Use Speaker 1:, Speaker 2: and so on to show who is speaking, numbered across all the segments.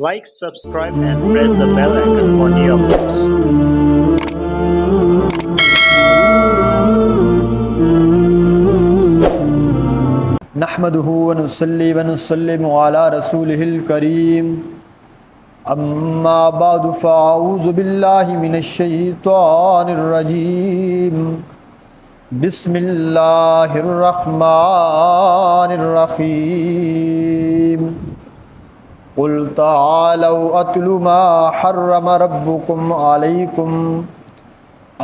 Speaker 1: Like, subscribe and press the bell icon for new updates.
Speaker 2: نحمده ونصلي ونسلم على رسوله الكريم اما بعد فاعوذ بالله من الشيطان الرجيم بسم الله الرحمن الرحيم قل تعالوا اتل ما حرم ربكم عليكم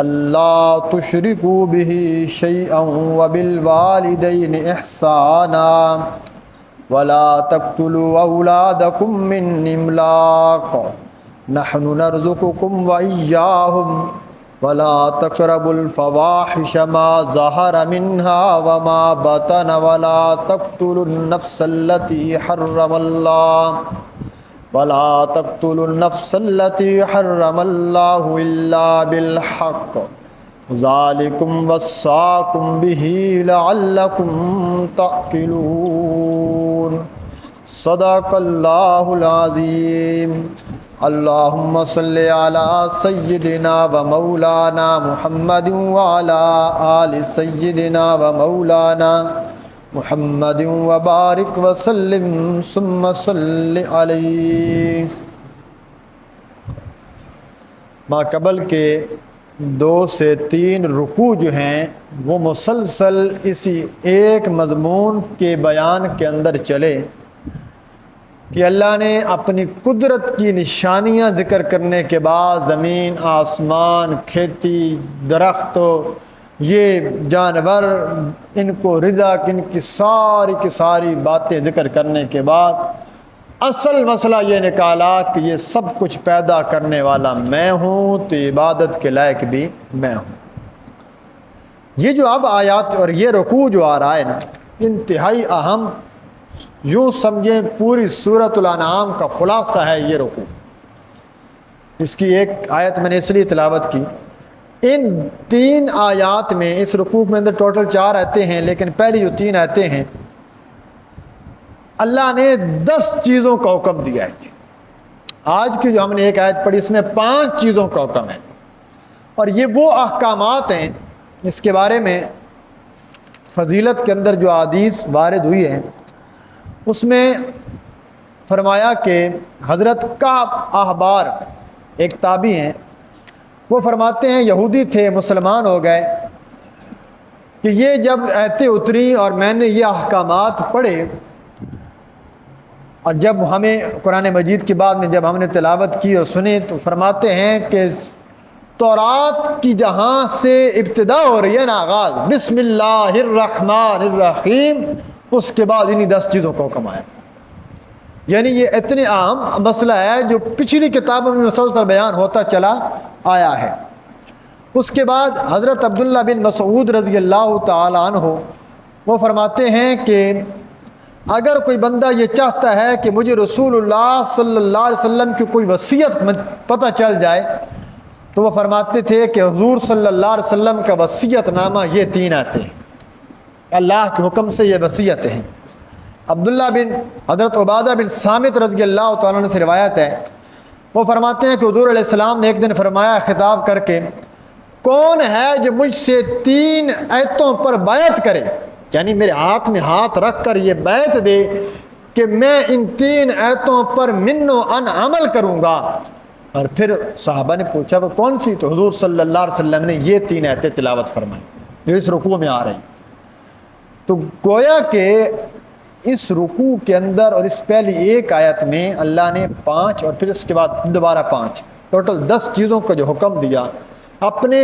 Speaker 2: اللہ تشرکوا به شیئا وبالوالدین احسانا ولا تقتلوا اولادکم من املاق نحن نرزقکم وإیاہم ولا تقربوا الفواحش ما ظہر منها وما بطن ولا تقتلوا النفس التي حرم الله ولا تقتلوا النفس التي حرم الله إلا بالحق ذلكم وصاكم به لعلكم تعقلون صدق الله العظيم اللهم صل على سيدنا ومولانا محمد وعلى آل سيدنا ومولانا محمد وبارک وسلم ثم صلی علیہ۔ ما قبل کے 2 سے 3 رکوع جو ہیں وہ مسلسل اسی ایک مضمون کے بیان کے اندر چلے کہ اللہ نے اپنی قدرت کی نشانیاں ذکر کرنے کے بعد زمین، آسمان، کھیتی، درخت، یہ جانور، ان کو رزق، ان کی ساری باتیں ذکر کرنے کے بعد اصل مسئلہ یہ نکالا کہ یہ سب کچھ پیدا کرنے والا میں ہوں تو عبادت کے لائق بھی میں ہوں۔ یہ جو اب آیات اور یہ رکوع جو آ رہا ہے نا، انتہائی اہم، یوں سمجھیں پوری سورۃ الانعام کا خلاصہ ہے یہ رکوع۔ اس کی ایک آیت میں نے اس لیے تلاوت کی، ان 3 آیات میں، اس رکوع میں اندر ٹوٹل 4 آیتیں ہیں، لیکن پہلی جو 3 آیتیں ہیں اللہ نے 10 چیزوں کا حکم دیا ہے۔ آج کی جو ہم نے ایک آیت پڑھی اس میں 5 چیزوں کا حکم ہے، اور یہ وہ احکامات ہیں اس کے بارے میں فضیلت کے اندر جو حدیث وارد ہوئی ہے اس میں فرمایا کہ حضرت کعب احبار ایک تابعی ہیں، وہ فرماتے ہیں یہودی تھے، مسلمان ہو گئے کہ یہ جب آیتیں اتری اور میں نے یہ احکامات پڑھے، اور جب ہمیں قرآن مجید کے بعد میں جب ہم نے تلاوت کی اور سنی تو فرماتے ہیں کہ تورات کی جہاں سے ابتدا ہو رہی ہے نا، آغاز بسم اللہ الرحمن الرحیم، اس کے بعد انہی 10 چیزوں کا حکم آیا۔ یعنی یہ اتنے اہم مسئلہ ہے جو پچھلی کتابوں میں مسلسل بیان ہوتا چلا آیا ہے۔ اس کے بعد حضرت عبداللہ بن مسعود رضی اللہ تعالی عنہ وہ فرماتے ہیں کہ اگر کوئی بندہ یہ چاہتا ہے کہ مجھے رسول اللہ صلی اللہ علیہ وسلم کی کوئی وصیت پتہ چل جائے تو وہ فرماتے تھے کہ حضور صلی اللہ علیہ وسلم کا وصیت نامہ یہ 3 آتے ہیں، اللہ کے حکم سے یہ وصیتیں ہیں۔ عبداللہ بن حضرت عبادہ بن صامت رضی اللہ تعالیٰ عنہ سے روایت ہے، وہ فرماتے ہیں کہ حضور علیہ السلام نے ایک دن فرمایا خطاب کر کے، کون ہے جو مجھ سے 3 آیتوں پر بیعت کرے، یعنی میرے ہاتھ میں ہاتھ رکھ کر یہ بیعت دے کہ میں ان 3 آیتوں پر من و ان عمل کروں گا۔ اور پھر صحابہ نے پوچھا وہ کون سی، تو حضور صلی اللہ علیہ وسلم نے یہ 3 آیتیں تلاوت فرمائی جو اس رکوع میں آ رہی۔ تو گویا کہ اس رکوع کے اندر اور اس پہلی ایک آیت میں اللہ نے 5 اور پھر اس کے بعد دوبارہ 5، ٹوٹل 10 چیزوں کا جو حکم دیا، اپنے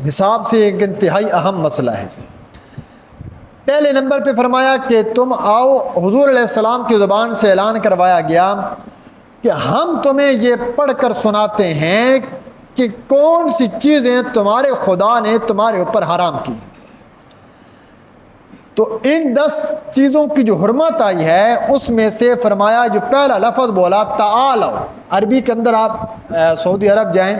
Speaker 2: حساب سے ایک انتہائی اہم مسئلہ ہے۔ پہلے نمبر پہ فرمایا کہ تم آؤ، حضور علیہ السلام کی زبان سے اعلان کروایا گیا کہ ہم تمہیں یہ پڑھ کر سناتے ہیں کہ کون سی چیزیں تمہارے خدا نے تمہارے اوپر حرام کی۔ تو ان 10 چیزوں کی جو حرمت آئی ہے اس میں سے فرمایا جو پہلا لفظ بولا تعالو، عربی کے اندر آپ سعودی عرب جائیں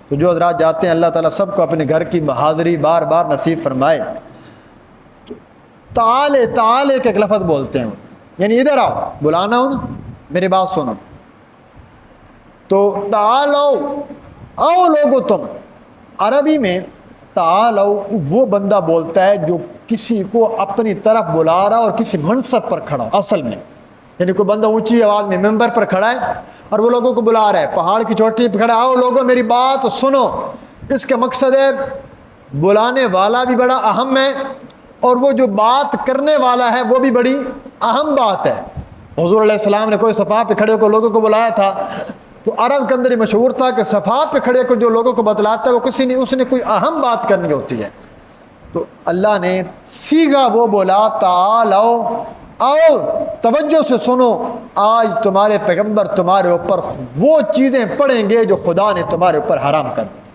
Speaker 2: تو جو حضرات جاتے ہیں اللہ تعالیٰ سب کو اپنے گھر کی حاضری بار بار نصیب فرمائے۔ تعالے تعالے کا ایک لفظ بولتے ہیں، یعنی ادھر آؤ، بلانا ہو نا، میری بات سنو۔ تو تعالو او لوگو تم، عربی میں تعالو وہ بندہ بولتا ہے جو کسی کو اپنی طرف بلا رہا اور کسی منصب پر کھڑا ہو، اصل میں یعنی کوئی بندہ اونچی آواز میں ممبر پر کھڑا ہے اور وہ لوگوں کو بلا رہا ہے، پہاڑ کی چوٹی پہ کھڑا ہے، آؤ لوگوں میری بات سنو۔ اس کا مقصد ہے بلانے والا بھی بڑا اہم ہے اور وہ جو بات کرنے والا ہے وہ بھی بڑی اہم بات ہے۔ حضور علیہ السلام نے کوئی صفا پہ کھڑے ہو کر لوگوں کو بلایا تھا تو عرب کے اندر یہ مشہور تھا کہ صفا پہ کھڑے ہو کر جو لوگوں کو بتلاتا ہے وہ اس نے کوئی اہم بات کرنی ہوتی ہے۔ تو اللہ نے سیگا وہ بولا تعالو، آؤ توجہ سے سنو، آج تمہارے پیغمبر تمہارے اوپر وہ چیزیں پڑھیں گے جو خدا نے تمہارے اوپر حرام کر دی۔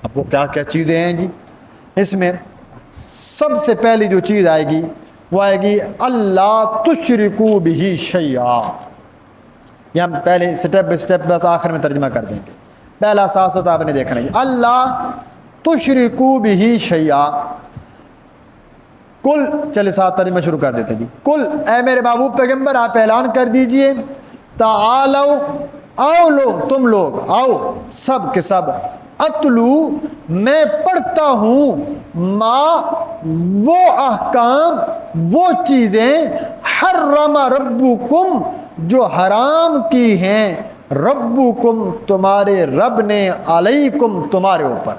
Speaker 2: اب وہ کیا کیا چیزیں ہیں جی؟ اس میں سب سے پہلی جو چیز آئے گی وہ آئے گی اللہ تشرکو بہ شیئا۔ یہ ہم پہلے سٹیپ بائی سٹیپ بس آخر میں ترجمہ کر دیں گے۔ پہلا ساتھ آپ نے دیکھنا ہے اللہ تشرکو بہ شیئا۔ کل چلے ساتھ ترجمہ شروع کر دیتے جی۔ کل اے میرے محبوب پیغمبر آپ اعلان کر دیجئے، تعالو آؤ لو تم لوگ، آؤ سب کے سب، اتلو میں پڑھتا ہوں، ما وہ احکام وہ چیزیں، حرم ربکم جو حرام کی ہیں، ربکم تمہارے رب نے، علیکم تمہارے اوپر،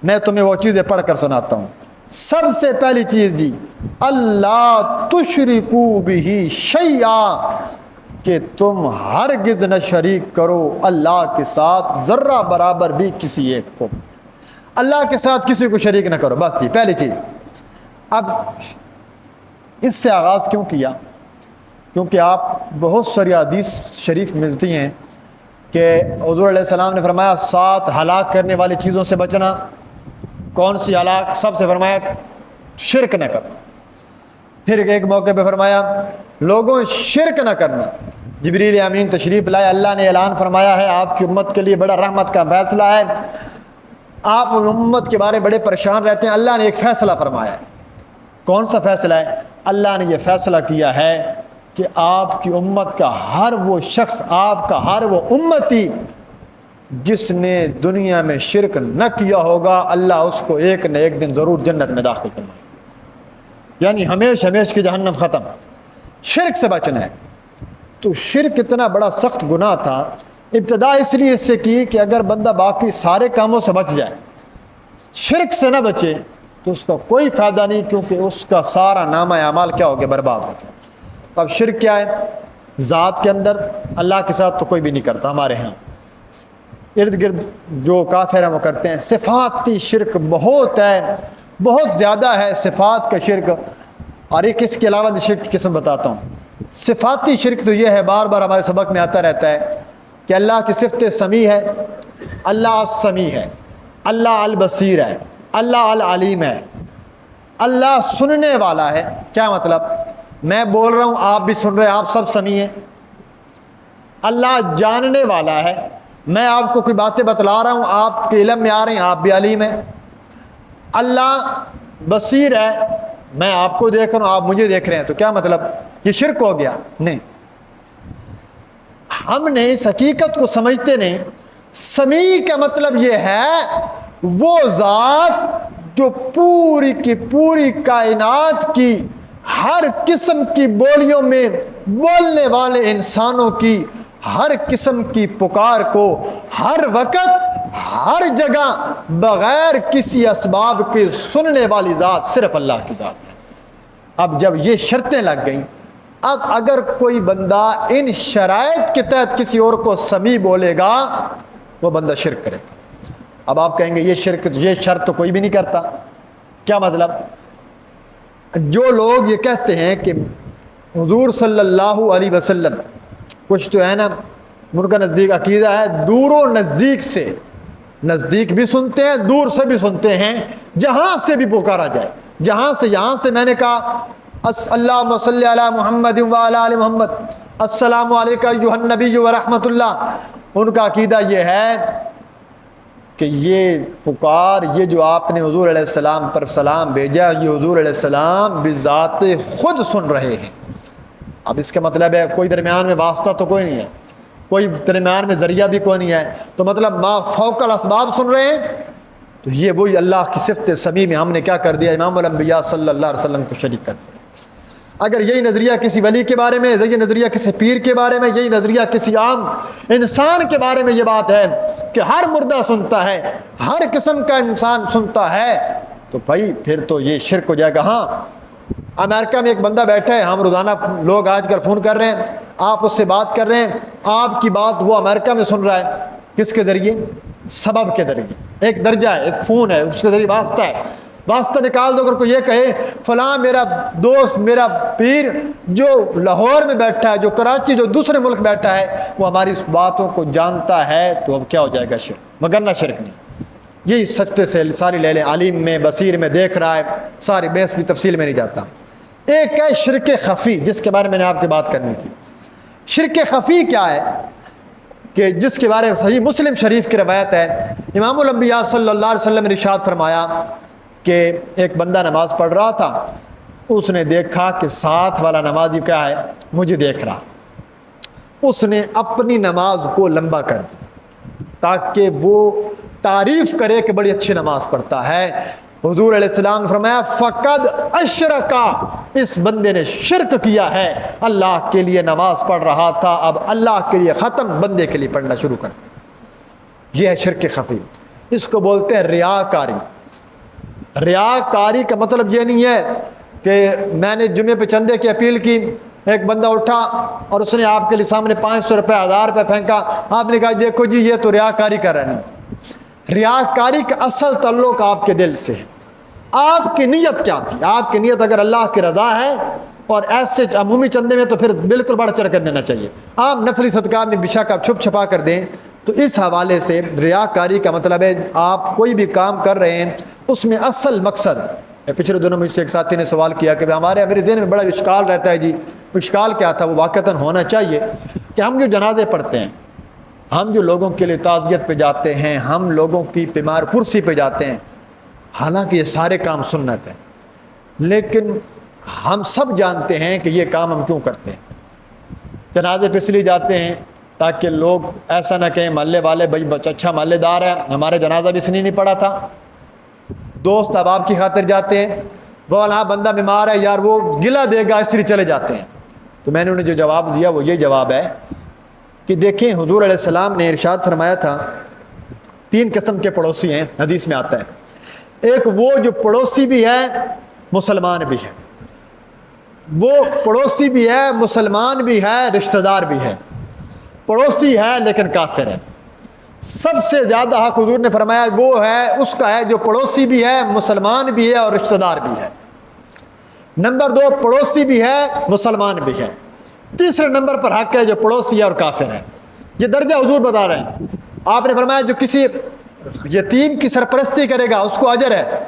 Speaker 2: میں تمہیں وہ چیزیں پڑھ کر سناتا ہوں۔ سب سے پہلی چیز جی اللہ تشرکو بہ شیئا، کہ تم ہرگز نہ شریک کرو اللہ کے ساتھ ذرہ برابر بھی کسی ایک کو، اللہ کے ساتھ کسی کو شریک نہ کرو، بس جی پہلی چیز۔ اب اس سے آغاز کیوں کیا؟ کیونکہ آپ بہت ساری حدیث شریف ملتی ہیں کہ حضور علیہ السلام نے فرمایا 7 ہلاک کرنے والی چیزوں سے بچنا۔ کون سی ہلاک؟ سب سے فرمایا شرک نہ کرنا۔ پھر ایک موقع پہ فرمایا لوگوں شرک نہ کرنا۔ جبریل امین تشریف لائے، اللہ نے اعلان فرمایا ہے آپ کی امت کے لیے بڑا رحمت کا فیصلہ ہے، آپ امت کے بارے بڑے پریشان رہتے ہیں، اللہ نے ایک فیصلہ فرمایا ہے۔ کون سا فیصلہ ہے؟ اللہ نے یہ فیصلہ کیا ہے کہ آپ کی امت کا ہر وہ شخص، آپ کا ہر وہ امتی جس نے دنیا میں شرک نہ کیا ہوگا، اللہ اس کو ایک نہ ایک دن ضرور جنت میں داخل کرنا ہے، یعنی ہمیش کی جہنم ختم۔ شرک سے بچنا ہے۔ تو شرک اتنا بڑا سخت گناہ تھا، ابتدا اس لیے اس سے کی کہ اگر بندہ باقی سارے کاموں سے بچ جائے، شرک سے نہ بچے تو اس کا کوئی فائدہ نہیں، کیونکہ اس کا سارا نامہ اعمال کیا ہو گیا؟ برباد ہو گیا۔ اب شرک کیا ہے؟ ذات کے اندر اللہ کے ساتھ تو کوئی بھی نہیں کرتا ہمارے ہاں، ارد گرد جو کافر ہیں وہ کرتے ہیں۔ صفاتی شرک بہت ہے، بہت زیادہ ہے صفات کا شرک۔ اور ایک اس کے علاوہ بھی شرک کی قسم بتاتا ہوں۔ صفاتی شرک تو یہ ہے، بار بار ہمارے سبق میں آتا رہتا ہے کہ اللہ کی صفت سمیع ہے، اللہ السمیع ہے، اللہ البصیر ہے، اللہ العلیم ہے، اللہ سننے والا ہے۔ کیا مطلب؟ میں بول رہا ہوں آپ بھی سن رہے ہیں، آپ سب سمیع ہیں۔ اللہ جاننے والا ہے، میں آپ کو کوئی باتیں بتلا رہا ہوں، آپ کے علم میں آ رہے ہیں، آپ بھی علیم ہیں۔ اللہ بصیر ہے، میں آپ کو دیکھ رہا ہوں، آپ مجھے دیکھ رہے ہیں، تو کیا مطلب؟ یہ شرک ہو گیا؟ نہیں، ہم نے اس حقیقت کو سمجھتے نہیں۔ سمیع کا مطلب یہ ہے وہ ذات جو پوری کی پوری کائنات کی ہر قسم کی بولیوں میں بولنے والے انسانوں کی ہر قسم کی پکار کو ہر وقت ہر جگہ بغیر کسی اسباب کے سننے والی ذات صرف اللہ کی ذات ہے۔ اب جب یہ شرطیں لگ گئیں، اب اگر کوئی بندہ ان شرائط کے تحت کسی اور کو سمیع بولے گا وہ بندہ شرک کرے گا۔ اب آپ کہیں گے یہ شرک، یہ شرط تو کوئی بھی نہیں کرتا، کیا مطلب؟ جو لوگ یہ کہتے ہیں کہ حضور صلی اللہ علیہ وسلم، کچھ تو ہے نا ان کا نزدیک عقیدہ ہے دور و نزدیک سے، نزدیک بھی سنتے ہیں دور سے بھی سنتے ہیں، جہاں سے بھی پکارا جائے، جہاں سے، یہاں سے میں نے کہا اللہم صلی علی محمد وعلی آل محمد، السلام علیکم ایھا النبی ورحمۃ اللہ، ان کا عقیدہ یہ ہے کہ یہ پکار، یہ جو آپ نے حضور علیہ السلام پر سلام بھیجا، یہ حضور علیہ السلام بذات خود سن رہے ہیں۔ اب اس کا مطلب ہے کوئی درمیان میں واسطہ تو کوئی نہیں ہے، کوئی درمیان میں ذریعہ بھی کوئی نہیں ہے، تو مطلب ما فوق الاسباب سن رہے ہیں، تو یہ وہی اللہ کی صفت سمیع میں ہم نے کیا کر دیا، امام الانبیاء صلی اللہ علیہ وسلم کو شریک کر دیا۔ اگر یہی نظریہ کسی ولی کے بارے میں، یہی نظریہ کسی پیر کے بارے میں، یہی نظریہ کسی عام انسان کے بارے میں یہ بات ہے کہ ہر مردہ سنتا ہے، ہر قسم کا انسان سنتا ہے، تو بھائی پھر تو یہ شرک ہو جائے گا۔ ہاں، امریکہ میں ایک بندہ بیٹھا ہے، ہم روزانہ لوگ آج کل فون کر رہے ہیں، آپ اس سے بات کر رہے ہیں، آپ کی بات وہ امریکہ میں سن رہا ہے، کس کے ذریعے؟ سبب کے ذریعے۔ ایک درجہ ہے، ایک فون ہے، اس کے ذریعے واسطہ ہے، واسطہ نکال دو۔ اگر کوئی یہ کہے فلاں میرا دوست، میرا پیر جو لاہور میں بیٹھا ہے، جو کراچی، جو دوسرے ملک بیٹھا ہے، وہ ہماری اس باتوں کو جانتا ہے، تو اب کیا ہو جائے گا؟ شرک، مگر نہ شرک نہیں۔ یہی سفتے سے ساری لے لیں، عالم میں، بصیر میں دیکھ رہا ہے، ساری بحث بھی تفصیل میں نہیں جاتا۔ ایک ہے شرک خفی، جس کے بارے میں نے آپ کی بات کرنی تھی۔ شرک خفی کیا ہے کہ جس کے بارے میں صحیح مسلم شریف کی روایت ہے، امام الانبیاء صلی اللہ علیہ وسلم نے ارشاد فرمایا کہ ایک بندہ نماز پڑھ رہا تھا، اس نے دیکھا کہ ساتھ والا نمازی کیا ہے، مجھے دیکھ رہا، اس نے اپنی نماز کو لمبا کر دیا تاکہ وہ تعریف کرے کہ بڑی اچھی نماز پڑھتا ہے۔ حضور علیہ السلام نے فرمایا فقد اشرکا، اس بندے نے شرک کیا ہے، اللہ کے لیے نماز پڑھ رہا تھا، اب اللہ کے لیے ختم، بندے کے لیے پڑھنا شروع کر دیا۔ یہ ہے شرک خفی، اس کو بولتے ہیں ریاکاری۔ ریاکاری کا مطلب یہ نہیں ہے کہ میں نے جمعے پہ چندے کی اپیل کی، ایک بندہ اٹھا اور اس نے آپ کے لیے سامنے 500 روپے 1000 روپے پھینکا، آپ نے کہا دیکھو جی یہ تو ریاکاری کر رہے ہیں۔ ریاکاری کا اصل تعلق آپ کے دل سے ہے، آپ کی نیت کیا تھی؟ آپ کی نیت اگر اللہ کی رضا ہے، اور ایسے عمومی چندے میں تو پھر بالکل بڑھ چڑھ کر دینا چاہیے، آپ نفلی صدقات میں بشک آپ چھپ چھپا کر دیں۔ تو اس حوالے سے ریاکاری کا مطلب ہے آپ کوئی بھی کام کر رہے ہیں اس میں اصل مقصد، پچھلے دنوں مجھ سے ایک ساتھی نے سوال کیا کہ میرے ذہن میں بڑا اشکال رہتا ہے جی، اشکال کیا تھا؟ وہ واقعتاً ہونا چاہیے کہ ہم جو جنازے پڑھتے ہیں، ہم جو لوگوں کے لیے تعزیت پہ جاتے ہیں، ہم لوگوں کی بیمار پرسی پہ جاتے ہیں، حالانکہ یہ سارے کام سنت ہیں، لیکن ہم سب جانتے ہیں کہ یہ کام ہم کیوں کرتے ہیں۔ جنازے پہ اس لیے جاتے ہیں تاکہ لوگ ایسا نہ کہیں محلے والے بھائی اچھا محلے دار ہے، ہمارے جنازہ بھی اس نے نہیں پڑھا تھا۔ دوست احباب کی خاطر جاتے ہیں، وہ ہاں بندہ بیمار ہے یار وہ گلہ دے گا اس لیے چلے جاتے ہیں۔ تو میں نے انہیں جو جواب دیا وہ یہ جواب ہے کہ دیکھیں حضور علیہ السلام نے ارشاد فرمایا تھا 3 قسم کے پڑوسی ہیں، حدیث میں آتا ہے۔ ایک وہ جو پڑوسی بھی ہے مسلمان بھی ہے، وہ پڑوسی بھی ہے مسلمان بھی ہے رشتہ دار بھی ہے، پڑوسی ہے لیکن کافر ہے۔ سب سے زیادہ حق حضور نے فرمایا وہ ہے اس کا ہے جو پڑوسی بھی ہے مسلمان بھی ہے اور رشتہ دار بھی ہے۔ نمبر 2 پڑوسی بھی ہے مسلمان بھی ہے، تیسرے نمبر پر حق ہے جو پڑوسی ہے اور کافر ہے۔ یہ درجہ حضور بتا رہے ہیں۔ آپ نے فرمایا جو کسی یتیم کی سرپرستی کرے گا اس کو اجر ہے،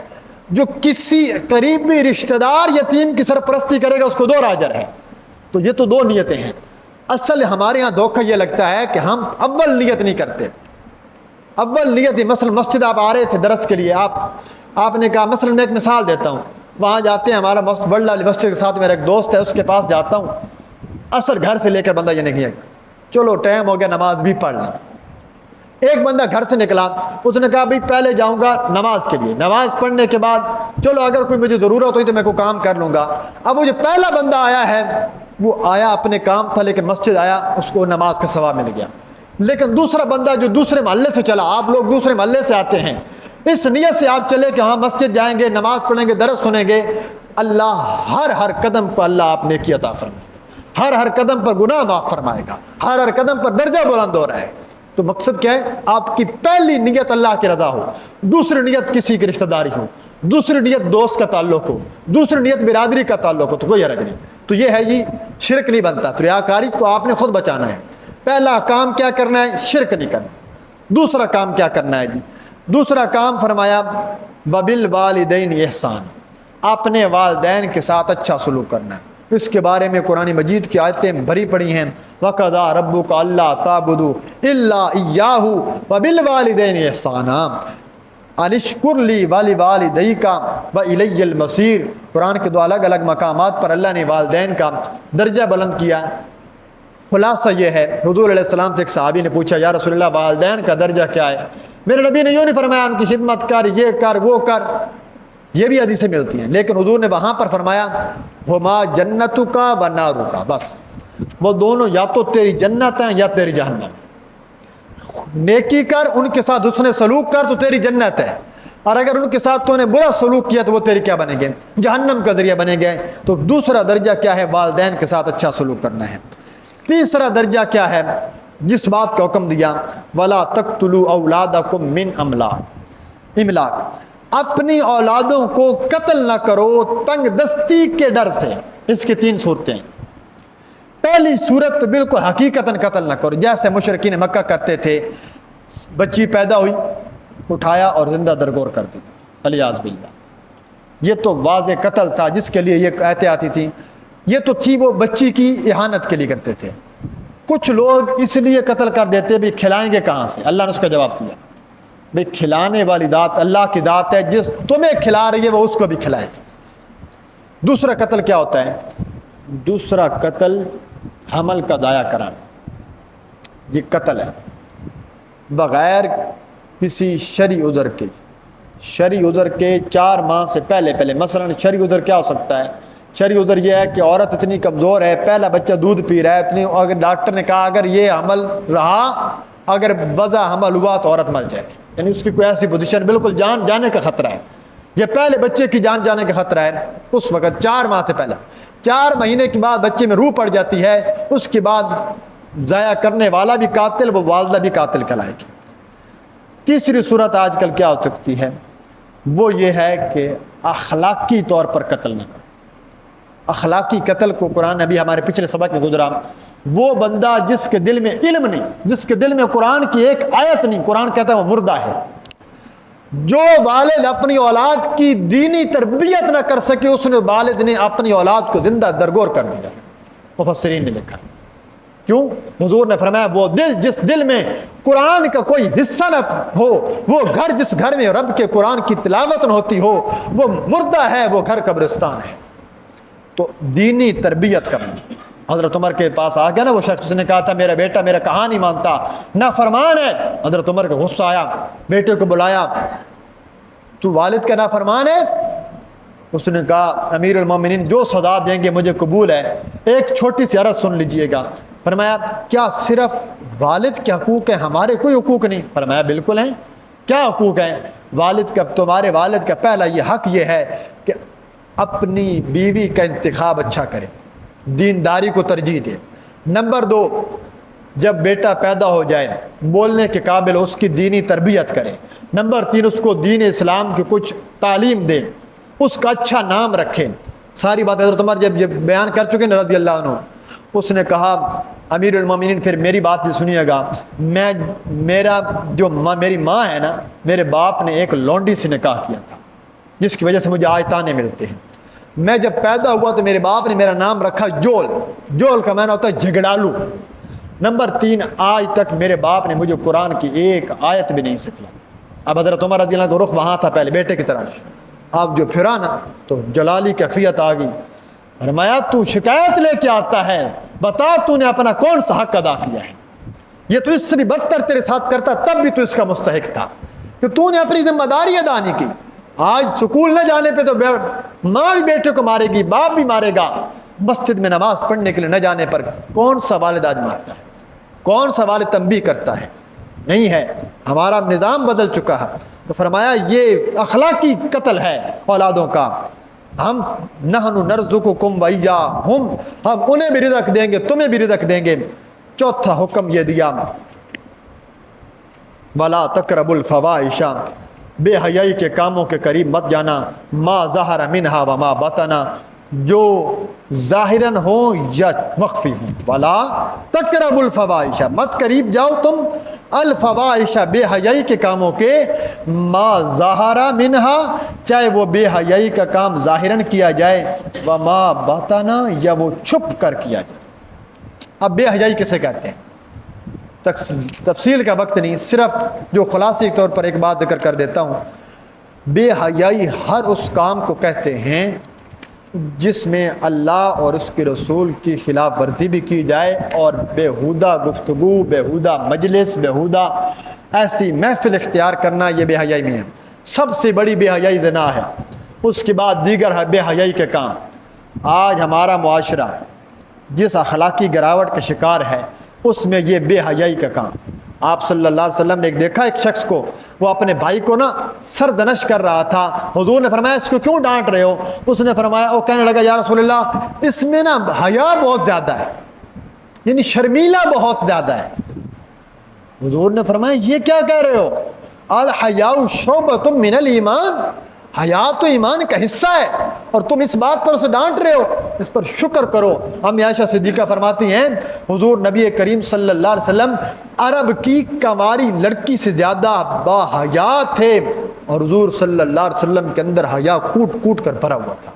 Speaker 2: جو کسی قریبی رشتہ دار یتیم کی سرپرستی کرے گا اس کو 2 اجر ہے۔ تو یہ تو 2 نیتیں ہیں۔ اصل ہمارے ہاں دھوکہ یہ لگتا ہے کہ ہم اول نیت نہیں کرتے۔ اول نیت ہی مثلا مسجد آپ آ رہے تھے درس کے لیے، آپ نے کہا مثلا میں ایک مثال دیتا ہوں، وہاں جاتے ہیں ہمارا ورلڈ والی مسجد کے ساتھ میرا ایک دوست ہے اس کے پاس جاتا ہوں، اصل گھر سے لے کر بندہ یہ نہیں ہے چلو ٹائم ہو گیا نماز بھی پڑھ لیں۔ ایک بندہ گھر سے نکلا، اس نے کہا بھائی پہلے جاؤں گا نماز کے لیے، نماز پڑھنے کے بعد چلو اگر کوئی مجھے ضرورت ہوئی تو میں کوئی کام کر لوں گا۔ اب وہ جو پہلا بندہ آیا ہے وہ آیا اپنے کام تھا لیکن مسجد آیا اس کو نماز کا ثواب مل گیا، لیکن دوسرا بندہ جو دوسرے محلے سے چلا، آپ لوگ دوسرے محلے سے آتے ہیں، اس نیت سے آپ چلے کہ ہاں مسجد جائیں گے نماز پڑھیں گے درس سنیں گے، اللہ ہر قدم پر اللہ آپ نے کی عطا فرمائے گا، ہر قدم پر گناہ معاف فرمائے گا، ہر قدم پر درجہ بلند ہو رہا ہے۔ تو مقصد کیا ہے؟ آپ کی پہلی نیت اللہ کی رضا ہو، دوسری نیت کسی کی رشتہ داری ہو، دوسری نیت دوست کا تعلق ہو، دوسری نیت برادری کا تعلق ہو، تو کوئی حرج نہیں۔ تو یہ ہے جی شرک نہیں بنتا۔ تو ریاکاری کو آپ نے خود بچانا ہے۔ پہلا کام کیا کرنا ہے؟ شرک نہیں کرنا۔ دوسرا کام کیا کرنا ہے جی؟ دوسرا کام فرمایا وبالوالدین احسان، اپنے والدین کے ساتھ اچھا سلوک کرنا ہے۔ اس کے بارے میں قرآن مجید کی آیتیں بھری پڑی ہیں، وَقَضَىٰ رَبُّكَ أَلَّا تَعْبُدُوا إِلَّا إِيَّاهُ وَبِالْوَالِدَيْنِ إِحْسَانًا أَنِ اشْكُرْ لِي وَلِوَالِدَيْكَ وَإِلَيَّ الْمَصِيرُ۔ قرآن کے 2 الگ الگ مقامات پر اللہ نے والدین کا درجہ بلند کیا۔ خلاصہ یہ ہے، حضور علیہ السلام سے ایک صحابی نے پوچھا یا رسول اللہ والدین کا درجہ کیا ہے؟ میرے نبی نے یوں نہیں فرمایا ان کی خدمت کر، یہ کر، وہ کر، یہ بھی حدیثیں ملتی ہیں، لیکن حضور نے وہاں پر فرمایا ہما جنتک و نارک، بس وہ دونوں یا تو تیری جنت ہیں یا تیری جہنم۔ نیکی کر، ان کے ساتھ حسن سلوک کر تو تیری جنت ہے، اور اگر ان کے ساتھ تو نے برا سلوک کیا تو وہ تیری کیا بنے گے؟ جہنم کا ذریعہ بنے گئے۔ تو دوسرا درجہ کیا ہے؟ والدین کے ساتھ اچھا سلوک کرنا ہے۔ تیسرا درجہ کیا ہے جس بات کا حکم دیا؟ وَلَا تَقْتُلُوا أَوْلَادَكُمْ مِنْ املاق، اپنی اولادوں کو قتل نہ کرو تنگ دستی کے ڈر سے۔ اس کی 3 صورتیں۔ پہلی صورت تو بالکل حقیقتاً قتل نہ کرو، جیسے مشرکین مکہ کرتے تھے، بچی پیدا ہوئی اٹھایا اور زندہ درگور کر دی، الیاذ باللہ۔ یہ تو واضح قتل تھا جس کے لیے یہ آیتیں آتی تھیں۔ یہ تو تھی وہ بچی کی اہانت کے لیے کرتے تھے۔ کچھ لوگ اس لیے قتل کر دیتے بھی کھلائیں گے کہاں سے؟ اللہ نے اس کا جواب دیا بھئی کھلانے والی ذات اللہ کی ذات ہے، جس تمہیں کھلا رہی ہے وہ اس کو بھی کھلائے گی۔ دوسرا قتل کیا ہوتا ہے؟ دوسرا قتل حمل کا ضائع کرانا، یہ قتل ہے بغیر کسی شرعی عذر کے۔ شرعی عذر کے 4 ماہ سے پہلے مثلا شرعی عذر کیا ہو سکتا ہے؟ شرعی عذر یہ ہے کہ عورت اتنی کمزور ہے، پہلا بچہ دودھ پی رہا ہے، اتنی اگر ڈاکٹر نے کہا اگر یہ حمل رہا، اگر وضع حمل ہوا تو عورت مر جائے گی، یعنی اس کی کوئی ایسی پوزیشن بالکل جان جانے کا خطرہ ہے، یہ پہلے بچے کی جان جانے کا خطرہ ہے، اس وقت 4 ماہ سے پہلے 4 مہینے کے بعد بچے میں روح پڑ جاتی ہے، اس کے بعد ضائع کرنے والا بھی قاتل، وہ والدہ بھی قاتل کہلائے گی۔ تیسری صورت آج کل کیا ہو سکتی ہے؟ وہ یہ ہے کہ اخلاقی طور پر قتل نہ کرو۔ اخلاقی قتل کو قرآن ابھی ہمارے پچھلے سبق میں گزرا، وہ بندہ جس کے دل میں علم نہیں، جس کے دل میں قرآن کی ایک آیت نہیں، قرآن کہتا ہے وہ مردہ ہے۔ جو والد اپنی اولاد کی دینی تربیت نہ کر سکے، اس نے والد نے اپنی اولاد کو زندہ درگور کر دیا۔ مفسرین نے لکھا کیوں؟ حضور نے فرمایا وہ دل جس دل میں قرآن کا کوئی حصہ نہ ہو، وہ گھر جس گھر میں رب کے قرآن کی تلاوت نہ ہوتی ہو، وہ مردہ ہے، وہ گھر قبرستان ہے۔ تو دینی تربیت کرنا۔ حضرت عمر کے پاس آ گیا نا وہ شخص، اس نے کہا تھا میرا بیٹا میرا کہاں نہیں مانتا، نافرمان ہے۔ حضرت عمر کا غصہ آیا، بیٹے کو بلایا، تو والد کا نافرمان ہے؟ اس نے کہا امیر المومنین جو سزا دیں گے مجھے قبول ہے، ایک چھوٹی سی عرض سن لیجئے گا۔ فرمایا کیا صرف والد کے حقوق ہیں، ہمارے کوئی حقوق نہیں؟ فرمایا بالکل ہیں۔ کیا حقوق ہیں؟ والد کا، تمہارے والد کا پہلا یہ حق یہ ہے کہ اپنی بیوی کا انتخاب اچھا کرے، دینداری کو ترجیح دے۔ نمبر 2، جب بیٹا پیدا ہو جائے بولنے کے قابل اس کی دینی تربیت کرے۔ نمبر 3، اس کو دین اسلام کی کچھ تعلیم دے، اس کا اچھا نام رکھے۔ ساری بات حضرت عمر جب بیان کر چکے ہیں رضی اللہ عنہ، اس نے کہا امیر المومنین پھر میری بات بھی سنیے گا، میری ماں ہے نا، میرے باپ نے ایک لونڈی سے نکاح کیا تھا جس کی وجہ سے مجھے آج تانے ملتے ہیں۔ میں جب پیدا ہوا تو میرے باپ نے میرا نام رکھا جول، جول کا معنی ہوتا ہے جھگڑالو۔ نمبر 3، آج تک میرے باپ نے مجھے قرآن کی ایک آیت بھی نہیں سکھلائی۔ اب حضرت عمر رضی اللہ عنہ کا رخ وہاں تھا پہلے بیٹے کی طرف، اب جو پھرا نا تو جلالی کیفیت آ گئی۔ فرمایا تو شکایت لے کے آتا ہے، بتا تو نے اپنا کون سا حق ادا کیا ہے؟ یہ تو اس سے بھی بدتر تیرے ساتھ کرتا، تب بھی تو اس کا مستحق تھا کہ تو نے اپنی ذمہ داری ادا نہیں کی۔ آج سکول نہ جانے پہ تو ماں بھی بیٹے کو مارے گی، باپ بھی مارے گا۔ مسجد میں نماز پڑھنے کے لیے نہ جانے پر کون سا والد آج مارتا ہے؟ کون سا والد تنبیہ کرتا ہے؟ نہیں ہے۔ ہمارا نظام بدل چکا ہے۔ تو فرمایا یہ اخلاقی قتل ہے اولادوں کا۔ ہم نحن نرزقکم وایاہم، ہم انہیں بھی رزق دیں گے، تمہیں بھی رزق دیں گے۔ چوتھا حکم یہ دیا ولا تقربوا الفواحش، بے حیائی کے کاموں کے قریب مت جانا، ما ظہر منہا وما بطن، جو ظاہراً ہو یا مخفی ہوں۔ ولا تقربوا الفواحش، مت قریب جاؤ تم الفواحش، بے حیائی کے کاموں کے، ما ظہر منہا، چاہے وہ بے حیائی کا کام ظاہراً کیا جائے، وما بطن، یا وہ چھپ کر کیا جائے۔ اب بے حیائی کسے کہتے ہیں؟ تفصیل کا وقت نہیں، صرف جو خلاصے طور پر ایک بات ذکر کر دیتا ہوں۔ بے حیائی ہر اس کام کو کہتے ہیں جس میں اللہ اور اس کے رسول کی خلاف ورزی بھی کی جائے اور بیہودہ گفتگو، بیہودہ مجلس، بیہودہ ایسی محفل اختیار کرنا، یہ بے حیائی میں ہے۔ سب سے بڑی بے حیائی زنا ہے، اس کے بعد دیگر ہے بے حیائی کے کام۔ آج ہمارا معاشرہ جس اخلاقی گراوٹ کا شکار ہے اس میں یہ بے حیائی کا کام۔ آپ صلی اللہ علیہ وسلم نے ایک دیکھا ایک شخص کو، وہ اپنے بھائی کو نا سرزنش کر رہا تھا۔ حضور نے فرمایا اس کو کیوں ڈانٹ رہے ہو؟ اس نے فرمایا، وہ کہنے لگا یا رسول اللہ اس میں نا حیا بہت زیادہ ہے، یعنی شرمیلا بہت زیادہ ہے۔ حضور نے فرمایا یہ کیا کہہ رہے ہو؟ الحیاء شعبۃ من الایمان، حیا تو ایمان کا حصہ ہے اور تم اس بات پر اسے ڈانٹ رہے ہو، اس پر شکر کرو۔ ہم عائشہ صدیقہ فرماتی ہیں حضور نبی کریم صلی اللہ علیہ وسلم عرب کی کنواری لڑکی سے زیادہ با حیا تھے اور حضور صلی اللہ علیہ وسلم کے اندر حیا کوٹ کوٹ کر بھرا ہوا تھا۔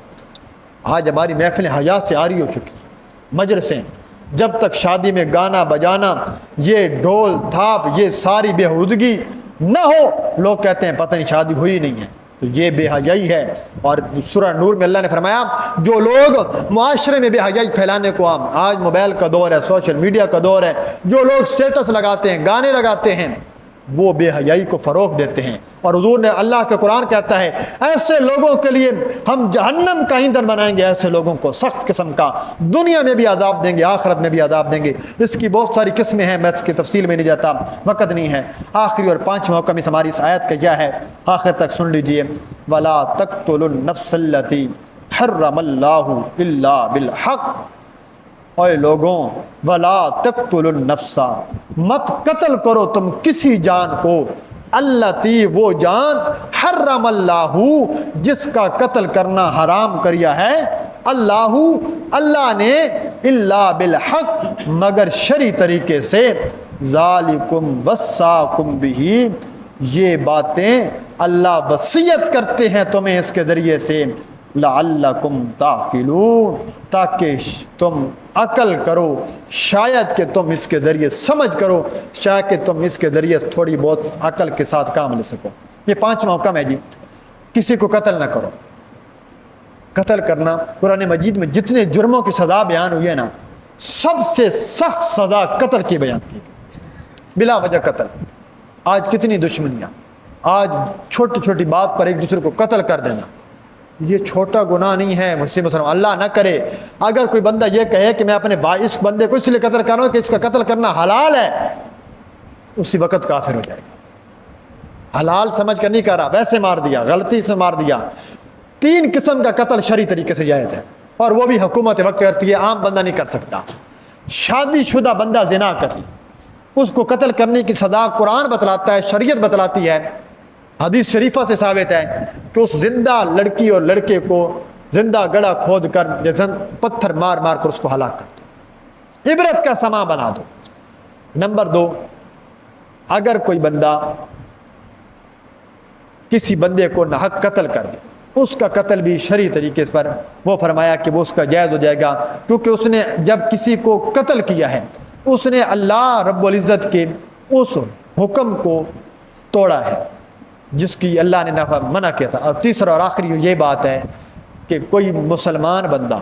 Speaker 2: آج ہماری محفلیں حیا سے عاری ہو چکی، مجلسیں جب تک شادی میں گانا بجانا، یہ ڈھول تھاپ، یہ ساری بےہودگی نہ ہو، لوگ کہتے ہیں پتہ نہیں شادی ہوئی نہیں ہے، تو یہ بے حیائی ہے۔ اور سورہ نور میں اللہ نے فرمایا جو لوگ معاشرے میں بے حیائی پھیلانے کو، آج موبائل کا دور ہے، سوشل میڈیا کا دور ہے، جو لوگ سٹیٹس لگاتے ہیں، گانے لگاتے ہیں، وہ بے حیائی کو فروغ دیتے ہیں۔ اور حضور نے، اللہ کا قرآن کہتا ہے ایسے لوگوں کے لیے ہم جہنم کا ایندھن بنائیں گے، ایسے لوگوں کو سخت قسم کا، دنیا میں بھی عذاب دیں گے، آخرت میں بھی عذاب دیں گے۔ اس کی بہت ساری قسمیں ہیں، میں اس کی تفصیل میں نہیں جاتا، وقت نہیں ہے۔ آخری اور پانچواں حکم اس ہماری اس آیت کا کیا ہے، آخر تک سن لیجئے، وَلَا تَقْتُلُوا النَّفْسَ الَّتِي حَرَّمَ اللَّهُ إِلَّا بِالْحَقِّ، اے لوگوں ولا تقتلوا النفس، مت قتل کرو تم کسی جان کو، التی وہ جان، حرم اللہ جس کا قتل کرنا حرام کریا ہے اللہ، اللہ نے، الا بالحق مگر شرعی طریقے سے، ذالکم وصاکم بہ، یہ باتیں اللہ وصیت کرتے ہیں تمہیں اس کے ذریعے سے، لعلکم تعقلون، تاکہ تم عقل کرو، شاید کہ تم اس کے ذریعے سمجھ کرو، شاید کہ تم اس کے ذریعے تھوڑی بہت عقل کے ساتھ کام لے سکو۔ یہ پانچواں حکم ہے جی، کسی کو قتل نہ کرو۔ قتل کرنا، قرآن مجید میں جتنے جرموں کی سزا بیان ہوئی ہے نا، سب سے سخت سزا قتل کی بیان کی گئی، بلا وجہ قتل۔ آج کتنی دشمنیاں، آج چھوٹی چھوٹی بات پر ایک دوسرے کو قتل کر دینا، یہ چھوٹا گناہ نہیں ہے مسلم، اللہ نہ کرے اگر کوئی بندہ یہ کہے کہ میں اپنے بھائی اس بندے کو اس لیے قتل کر رہا ہوں کہ اس کا قتل کرنا حلال ہے، اسی وقت کافر ہو جائے گا۔ حلال سمجھ کر نہیں کر رہا، ویسے مار دیا، غلطی سے مار دیا۔ تین قسم کا قتل شرعی طریقے سے جائز ہے اور وہ بھی حکومت وقت کرتی ہے، عام بندہ نہیں کر سکتا۔ شادی شدہ بندہ زنا کر لے، اس کو قتل کرنے کی سزا قرآن بتلاتا ہے، شریعت بتلاتی ہے، حدیث شریفہ سے ثابت ہے کہ اس زندہ لڑکی اور لڑکے کو زندہ گڑھا کھود کر پتھر مار مار کر اس کو ہلاک کر دو، عبرت کا سما بنا دو۔ نمبر 2، اگر کوئی بندہ کسی بندے کو ناحق قتل کر دے، اس کا قتل بھی شرعی طریقے پر وہ فرمایا کہ وہ اس کا جائز ہو جائے گا، کیونکہ اس نے جب کسی کو قتل کیا ہے اس نے اللہ رب العزت کے اس حکم کو توڑا ہے جس کی اللہ نے منع کیا تھا۔ اور تیسرا اور آخری یہ بات ہے کہ کوئی مسلمان بندہ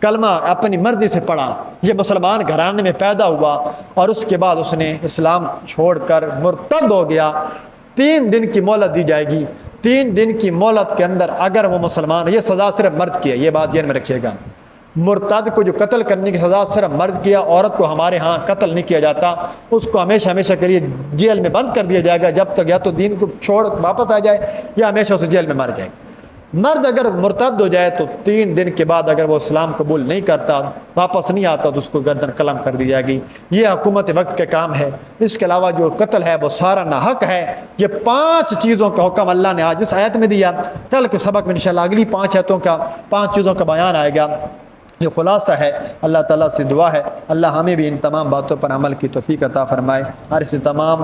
Speaker 2: کلمہ اپنی مرضی سے پڑھا، یہ مسلمان گھرانے میں پیدا ہوا اور اس کے بعد اس نے اسلام چھوڑ کر مرتد ہو گیا، 3 دن کی مہلت دی جائے گی۔ 3 دن کی مہلت کے اندر اگر وہ مسلمان، یہ سزا صرف مرد کی ہے، یہ بات ذہن میں رکھیے گا، مرتد کو جو قتل کرنے کی سزا صرف مرد کیا، عورت کو ہمارے ہاں قتل نہیں کیا جاتا، اس کو ہمیشہ ہمیشہ کے لیے جیل میں بند کر دیا جائے گا، جب تک یا تو دین کو چھوڑ واپس آ جائے یا ہمیشہ اسے جیل میں مر جائے گا۔ مرد اگر مرتد ہو جائے تو 3 دن کے بعد اگر وہ اسلام قبول نہیں کرتا، واپس نہیں آتا، تو اس کو گردن قلم کر دی جائے گی۔ یہ حکومت وقت کا کام ہے۔ اس کے علاوہ جو قتل ہے وہ سارا ناحق ہے۔ یہ 5 چیزوں کا حکم اللہ نے آج اس آیت میں دیا۔ کل کے سبق میں انشاءاللہ اگلی 5 آیتوں کا 5 چیزوں کا بیان آئے گا۔ یہ خلاصہ ہے۔ اللہ تعالیٰ سے دعا ہے اللہ ہمیں بھی ان تمام باتوں پر عمل کی توفیق عطا فرمائے اور اس تمام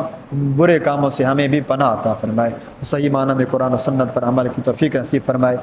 Speaker 2: برے کاموں سے ہمیں بھی پناہ عطا فرمائے، صحیح معنی میں قرآن و سنت پر عمل کی توفیق نصیب فرمائے۔